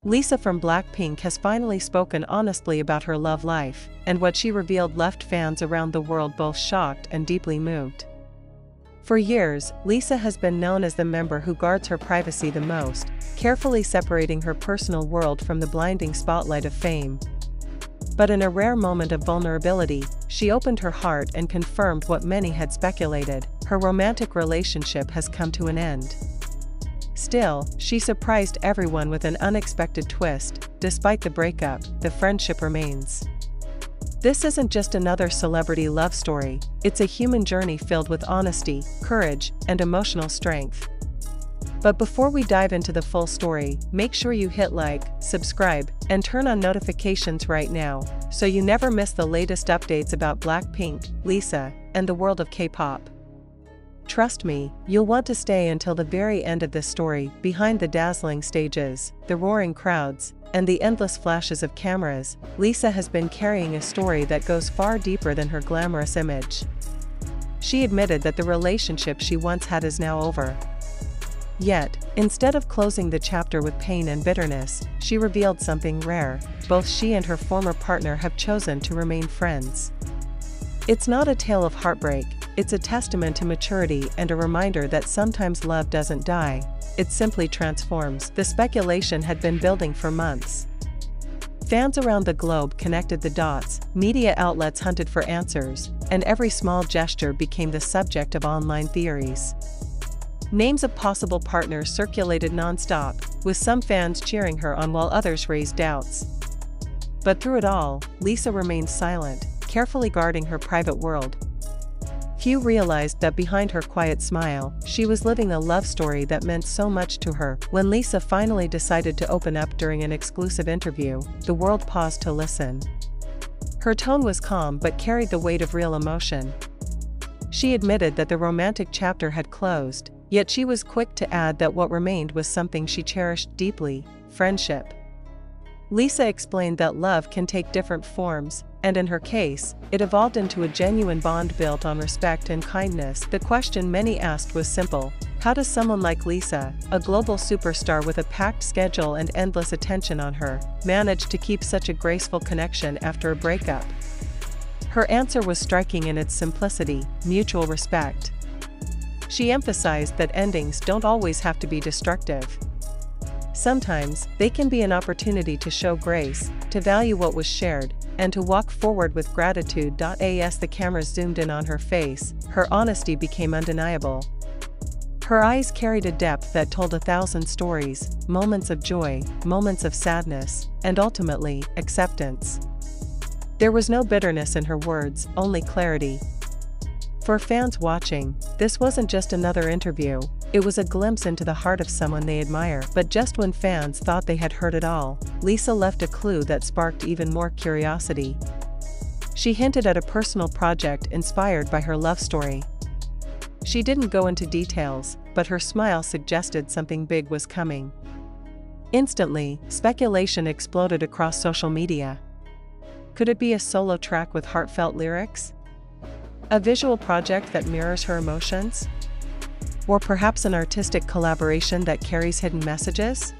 Lisa from BLACKPINK has finally spoken honestly about her love life, and what she revealed left fans around the world both shocked and deeply moved. For years, Lisa has been known as the member who guards her privacy the most, carefully separating her personal world from the blinding spotlight of fame. But in a rare moment of vulnerability, she opened her heart and confirmed what many had speculated: her romantic relationship has come to an end. Still, she surprised everyone with an unexpected twist. Despite the breakup, the friendship remains. This isn't just another celebrity love story, it's a human journey filled with honesty, courage, and emotional strength. But before we dive into the full story, make sure you hit like, subscribe, and turn on notifications right now, so you never miss the latest updates about BLACKPINK, Lisa, and the world of K-pop. Trust me, you'll want to stay until the very end of this story. Behind the dazzling stages, the roaring crowds, and the endless flashes of cameras, Lisa has been carrying a story that goes far deeper than her glamorous image. She admitted that the relationship she once had is now over. Yet, instead of closing the chapter with pain and bitterness, she revealed something rare: both she and her former partner have chosen to remain friends. It's not a tale of heartbreak, it's a testament to maturity and a reminder that sometimes love doesn't die, it simply transforms. The speculation had been building for months. Fans around the globe connected the dots, media outlets hunted for answers, and every small gesture became the subject of online theories. Names of possible partners circulated non-stop, with some fans cheering her on while others raised doubts. But through it all, Lisa remained silent, carefully guarding her private world. Few realized that behind her quiet smile, she was living a love story that meant so much to her. When Lisa finally decided to open up during an exclusive interview, the world paused to listen. Her tone was calm but carried the weight of real emotion. She admitted that the romantic chapter had closed, yet she was quick to add that what remained was something she cherished deeply: friendship. Lisa explained that love can take different forms, and in her case, it evolved into a genuine bond built on respect and kindness. The question many asked was simple: how does someone like Lisa, a global superstar with a packed schedule and endless attention on her, manage to keep such a graceful connection after a breakup? Her answer was striking in its simplicity: mutual respect. She emphasized that endings don't always have to be destructive. Sometimes, they can be an opportunity to show grace, to value what was shared, and to walk forward with gratitude. As the cameras zoomed in on her face, her honesty became undeniable. Her eyes carried a depth that told 1,000 stories, moments of joy, moments of sadness, and ultimately, acceptance. There was no bitterness in her words, only clarity. For fans watching, this wasn't just another interview, it was a glimpse into the heart of someone they admire. But just when fans thought they had heard it all, Lisa left a clue that sparked even more curiosity. She hinted at a personal project inspired by her love story. She didn't go into details, but her smile suggested something big was coming. Instantly, speculation exploded across social media. Could it be a solo track with heartfelt lyrics? A visual project that mirrors her emotions? Or perhaps an artistic collaboration that carries hidden messages?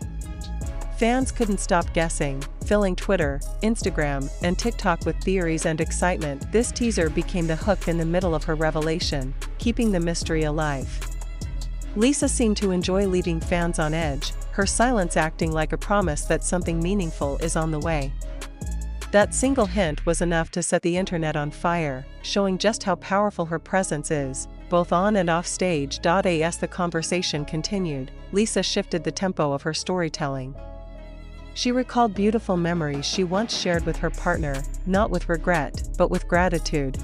Fans couldn't stop guessing, filling Twitter, Instagram, and TikTok with theories and excitement. This teaser became the hook in the middle of her revelation, keeping the mystery alive. Lisa seemed to enjoy leaving fans on edge, her silence acting like a promise that something meaningful is on the way. That single hint was enough to set the internet on fire, showing just how powerful her presence is, both on and off stage. As the conversation continued, Lisa shifted the tempo of her storytelling. She recalled beautiful memories she once shared with her partner, not with regret, but with gratitude.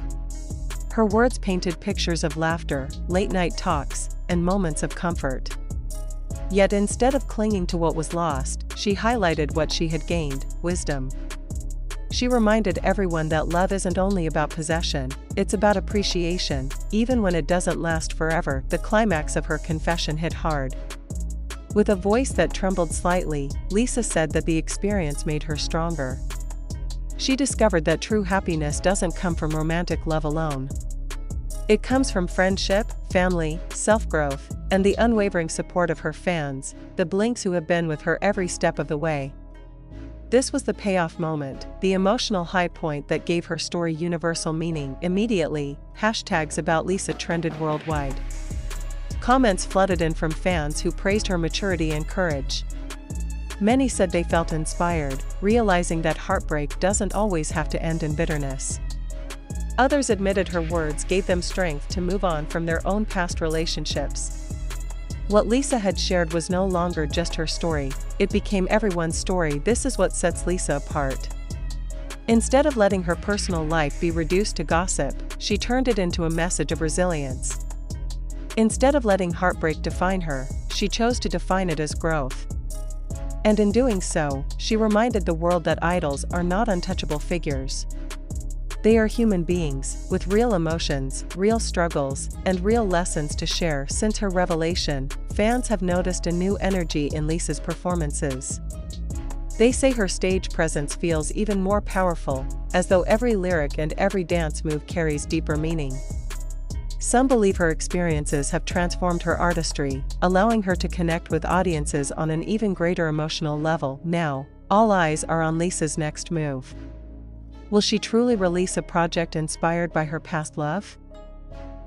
Her words painted pictures of laughter, late-night talks, and moments of comfort. Yet instead of clinging to what was lost, she highlighted what she had gained: wisdom. She reminded everyone that love isn't only about possession, it's about appreciation, even when it doesn't last forever. The climax of her confession hit hard. With a voice that trembled slightly, Lisa said that the experience made her stronger. She discovered that true happiness doesn't come from romantic love alone. It comes from friendship, family, self-growth, and the unwavering support of her fans, the Blinks who have been with her every step of the way. This was the payoff moment, the emotional high point that gave her story universal meaning. Immediately, hashtags about Lisa trended worldwide. Comments flooded in from fans who praised her maturity and courage. Many said they felt inspired, realizing that heartbreak doesn't always have to end in bitterness. Others admitted her words gave them strength to move on from their own past relationships. What Lisa had shared was no longer just her story, it became everyone's story. This is what sets Lisa apart. Instead of letting her personal life be reduced to gossip, she turned it into a message of resilience. Instead of letting heartbreak define her, she chose to define it as growth. And in doing so, she reminded the world that idols are not untouchable figures. They are human beings, with real emotions, real struggles, and real lessons to share. Since her revelation, fans have noticed a new energy in Lisa's performances. They say her stage presence feels even more powerful, as though every lyric and every dance move carries deeper meaning. Some believe her experiences have transformed her artistry, allowing her to connect with audiences on an even greater emotional level. Now, all eyes are on Lisa's next move. Will she truly release a project inspired by her past love?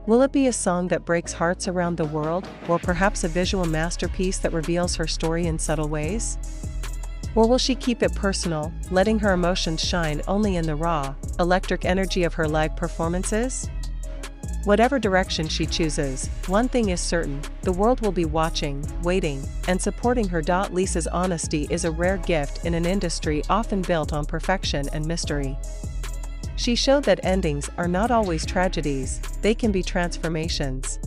Will it be a song that breaks hearts around the world, or perhaps a visual masterpiece that reveals her story in subtle ways? Or will she keep it personal, letting her emotions shine only in the raw, electric energy of her live performances? Whatever direction she chooses, one thing is certain, the world will be watching, waiting, and supporting her. Lisa's honesty is a rare gift in an industry often built on perfection and mystery. She showed that endings are not always tragedies, they can be transformations.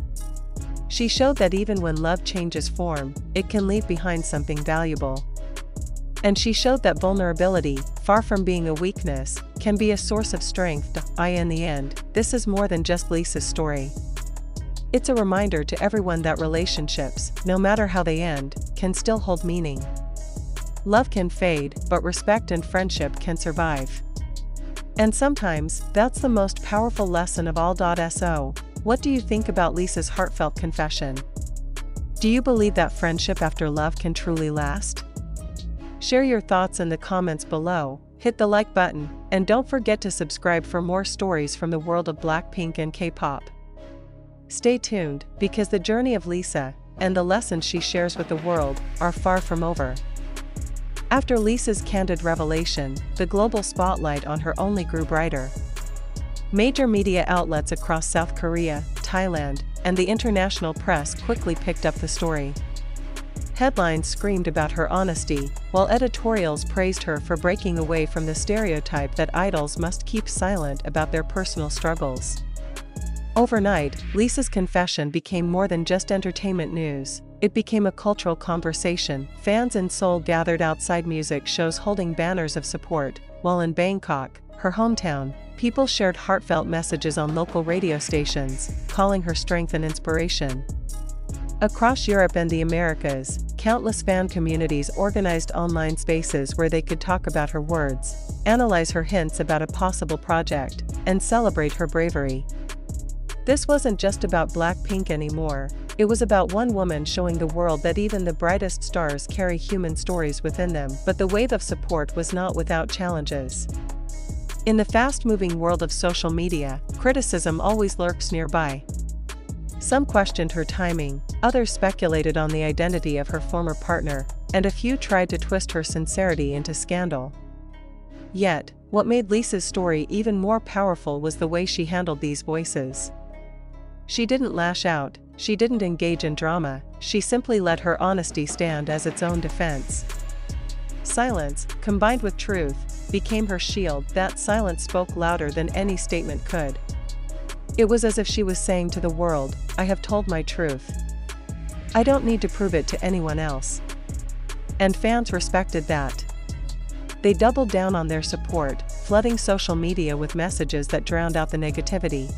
She showed that even when love changes form, it can leave behind something valuable. And she showed that vulnerability, far from being a weakness, can be a source of strength. In the end, this is more than just Lisa's story. It's a reminder to everyone that relationships, no matter how they end, can still hold meaning. Love can fade, but respect and friendship can survive. And sometimes, that's the most powerful lesson of all. So, what do you think about Lisa's heartfelt confession? Do you believe that friendship after love can truly last? Share your thoughts in the comments below, hit the like button, and don't forget to subscribe for more stories from the world of Blackpink and K-pop. Stay tuned, because the journey of Lisa, and the lessons she shares with the world, are far from over. After Lisa's candid revelation, the global spotlight on her only grew brighter. Major media outlets across South Korea, Thailand, and the international press quickly picked up the story. Headlines screamed about her honesty, while editorials praised her for breaking away from the stereotype that idols must keep silent about their personal struggles. Overnight, Lisa's confession became more than just entertainment news. It became a cultural conversation. Fans in Seoul gathered outside music shows holding banners of support, while in Bangkok, her hometown, people shared heartfelt messages on local radio stations, calling her strength and inspiration. Across Europe and the Americas, countless fan communities organized online spaces where they could talk about her words, analyze her hints about a possible project, and celebrate her bravery. This wasn't just about Blackpink anymore, it was about one woman showing the world that even the brightest stars carry human stories within them. But the wave of support was not without challenges. In the fast-moving world of social media, criticism always lurks nearby. Some questioned her timing, others speculated on the identity of her former partner, and a few tried to twist her sincerity into scandal. Yet, what made Lisa's story even more powerful was the way she handled these voices. She didn't lash out, she didn't engage in drama, she simply let her honesty stand as its own defense. Silence, combined with truth, became her shield. That silence spoke louder than any statement could. It was as if she was saying to the world, I have told my truth. I don't need to prove it to anyone else. And fans respected that. They doubled down on their support, flooding social media with messages that drowned out the negativity.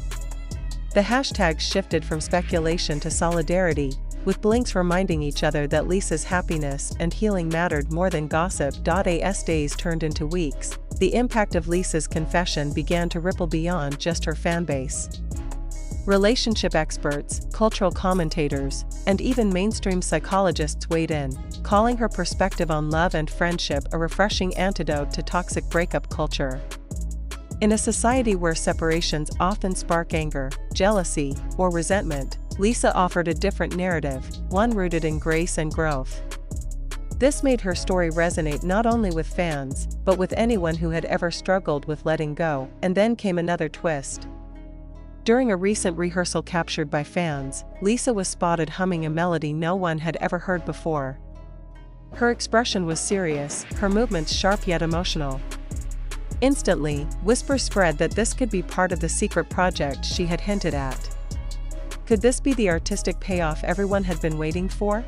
The hashtags shifted from speculation to solidarity, with blinks reminding each other that Lisa's happiness and healing mattered more than gossip. As days turned into weeks, the impact of Lisa's confession began to ripple beyond just her fanbase. Relationship experts, cultural commentators, and even mainstream psychologists weighed in. calling her perspective on love and friendship a refreshing antidote to toxic breakup culture. In a society where separations often spark anger, jealousy, or resentment, Lisa offered a different narrative, one rooted in grace and growth. This made her story resonate not only with fans, but with anyone who had ever struggled with letting go. And then came another twist. During a recent rehearsal captured by fans, Lisa was spotted humming a melody no one had ever heard before. Her expression was serious, her movements sharp yet emotional. Instantly, whispers spread that this could be part of the secret project she had hinted at. Could this be the artistic payoff everyone had been waiting for?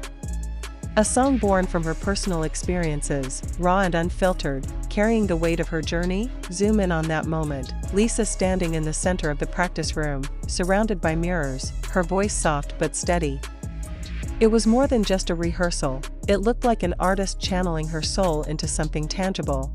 A song born from her personal experiences, raw and unfiltered, carrying the weight of her journey? Zoom in on that moment, Lisa standing in the center of the practice room, surrounded by mirrors, her voice soft but steady. It was more than just a rehearsal, it looked like an artist channeling her soul into something tangible.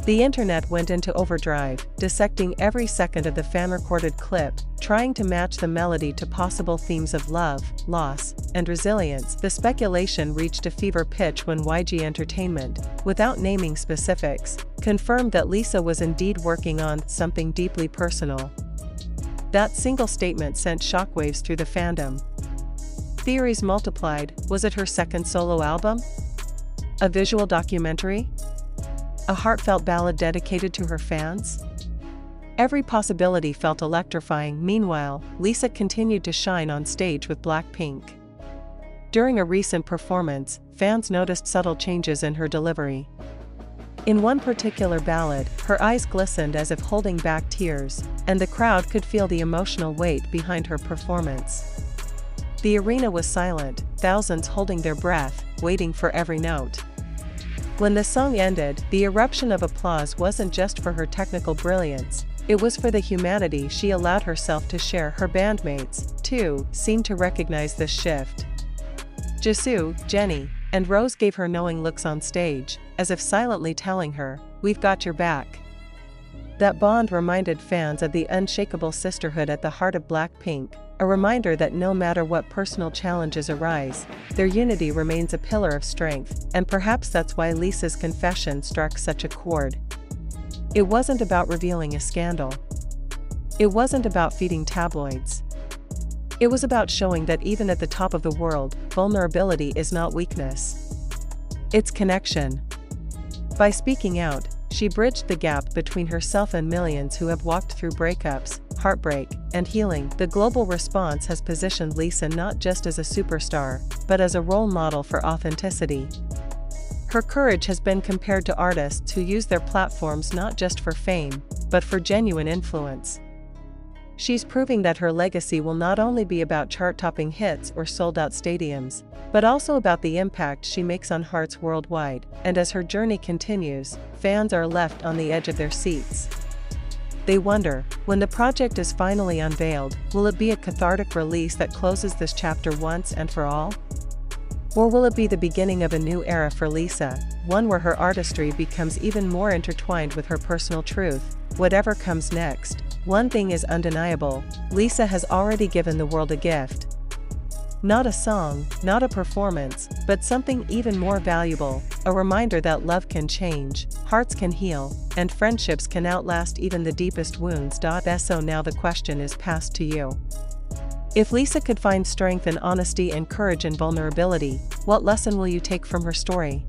The internet went into overdrive, dissecting every second of the fan-recorded clip, trying to match the melody to possible themes of love, loss, and resilience. The speculation reached a fever pitch when YG Entertainment, without naming specifics, confirmed that Lisa was indeed working on something deeply personal. That single statement sent shockwaves through the fandom. Theories multiplied. Was it her second solo album? A visual documentary? A heartfelt ballad dedicated to her fans? Every possibility felt electrifying. Meanwhile, Lisa continued to shine on stage with BLACKPINK. During a recent performance, fans noticed subtle changes in her delivery. In one particular ballad, her eyes glistened as if holding back tears, and the crowd could feel the emotional weight behind her performance. The arena was silent, thousands holding their breath, waiting for every note. When the song ended, the eruption of applause wasn't just for her technical brilliance, it was for the humanity she allowed herself to share. Her bandmates, too, seemed to recognize this shift. Jisoo, Jennie, and Rose gave her knowing looks on stage, as if silently telling her, "We've got your back." That bond reminded fans of the unshakable sisterhood at the heart of BLACKPINK, a reminder that no matter what personal challenges arise, their unity remains a pillar of strength, and perhaps that's why Lisa's confession struck such a chord. It wasn't about revealing a scandal. It wasn't about feeding tabloids. It was about showing that even at the top of the world, vulnerability is not weakness. It's connection. By speaking out, she bridged the gap between herself and millions who have walked through breakups, heartbreak, and healing. The global response has positioned Lisa not just as a superstar, but as a role model for authenticity. Her courage has been compared to artists who use their platforms not just for fame, but for genuine influence. She's proving that her legacy will not only be about chart-topping hits or sold-out stadiums, but also about the impact she makes on hearts worldwide. And as her journey continues, fans are left on the edge of their seats. They wonder, when the project is finally unveiled, will it be a cathartic release that closes this chapter once and for all? Or will it be the beginning of a new era for Lisa, one where her artistry becomes even more intertwined with her personal truth? Whatever comes next, one thing is undeniable: Lisa has already given the world a gift. Not a song, not a performance, but something even more valuable, a reminder that love can change, hearts can heal, and friendships can outlast even the deepest wounds. So now the question is passed to you. If Lisa could find strength in honesty and courage in vulnerability, what lesson will you take from her story?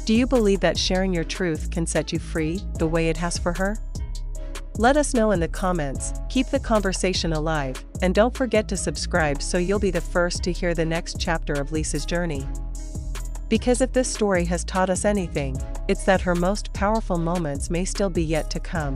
Do you believe that sharing your truth can set you free, the way it has for her? Let us know in the comments, keep the conversation alive, and don't forget to subscribe so you'll be the first to hear the next chapter of Lisa's journey. Because if this story has taught us anything, it's that her most powerful moments may still be yet to come.